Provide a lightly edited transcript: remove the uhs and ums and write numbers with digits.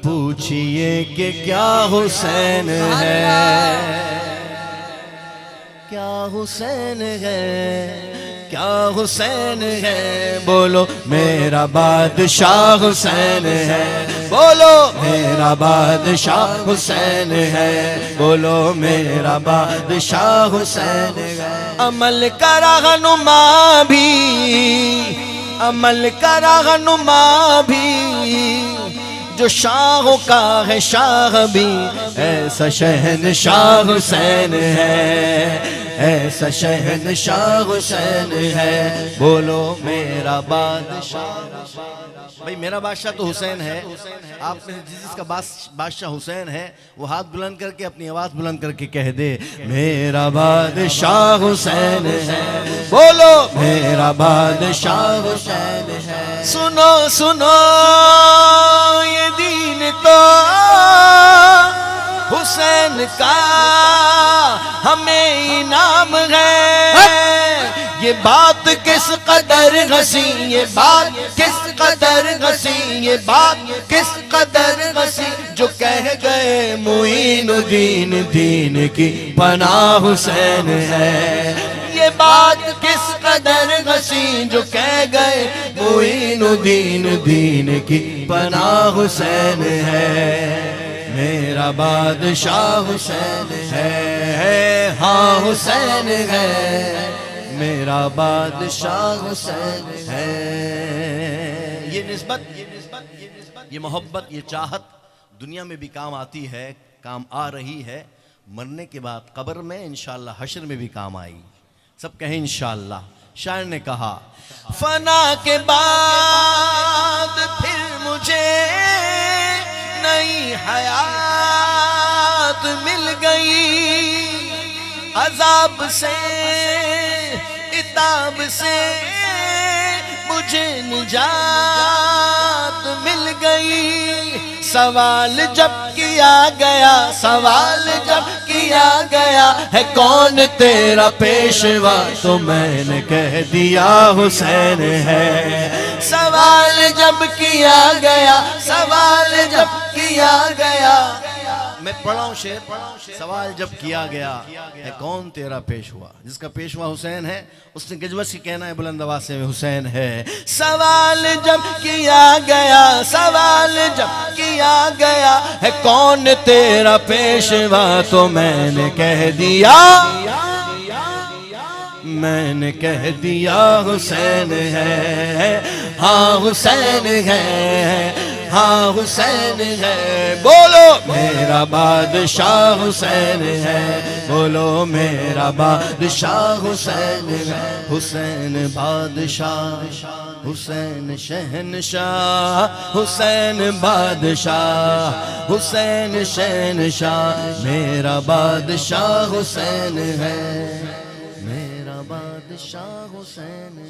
پوچھئے کہ کیا حسین ہے، کیا حسین ہے، کیا حسین ہے، بولو میرا بادشاہ حسین ہے، بولو میرا بادشاہ حسین ہے، بولو میرا بادشاہ حسین ہے۔ عمل کا رہنما بھی، عمل کا رہنما بھی، جو شاہوں کا ہے شاہ بھی، ایسا شہنشاہ حسین ہے، ایسا شہنشاہ حسین ہے، بولو میرا بادشاہ۔ بھئی میرا بادشاہ تو حسین ہے، آپ میں جس کا بادشاہ حسین ہے وہ ہاتھ بلند کر کے اپنی آواز بلند کر کے کہہ دے میرا بادشاہ حسین ہے، بولو میرا بادشاہ حسین ہے۔ سنو سنو یہ دین تو حسین کا ہمیں انعام ہے، یہ بات کس قدر غسیں، یہ بات کس قدر غسیں، یہ بات کس قدر غسیں، جو کہہ گئے معین الدین دین کی پناہ حسین ہے، یہ بات کس قدر غسیں، جو کہہ گئے معین الدین دین کی پناہ حسین ہے، میرا بادشاہ حسین ہے، ہاں حسین ہے، میرا بادشاہ حسین ہے۔ یہ نسبت، یہ محبت، یہ چاہت دنیا میں بھی کام آتی ہے، کام آ رہی ہے، مرنے کے بعد قبر میں انشاءاللہ حشر میں بھی کام آئی، سب کہیں انشاءاللہ۔ شاعر نے کہا فنا کے بعد پھر مجھے نئی حیات مل گئی، عذاب سے عتاب سے مجھے نجات مل گئی، سوال جب کیا گیا، سوال جب کیا گیا ہے کون تیرا پیشوا، تو میں نے کہہ دیا حسین ہے، سوال جب کیا گیا، سوال جب کیا گیا، میں پڑھا ہوں شعر، سوال جب کیا گیا ہے کون تیرا پیشوا، جس کا پیشوا حسین ہے اس نے گجوت سے کہنا ہے بلند آواز سے حسین ہے، سوال جب کیا گیا، سوال جب کیا گیا ہے کون تیرا پیشوا، تو میں نے کہہ دیا، میں نے کہہ دیا حسین ہے، ہاں حسین ہے، ہاں حسین ہے، بولو میرا بادشاہ حسین ہے، بولو میرا بادشاہ حسین ہے، حسین بادشاہ، حسین شہنشاہ، حسین بادشاہ، حسین شہنشاہ، میرا بادشاہ حسین ہے، میرا بادشاہ حسین ہے۔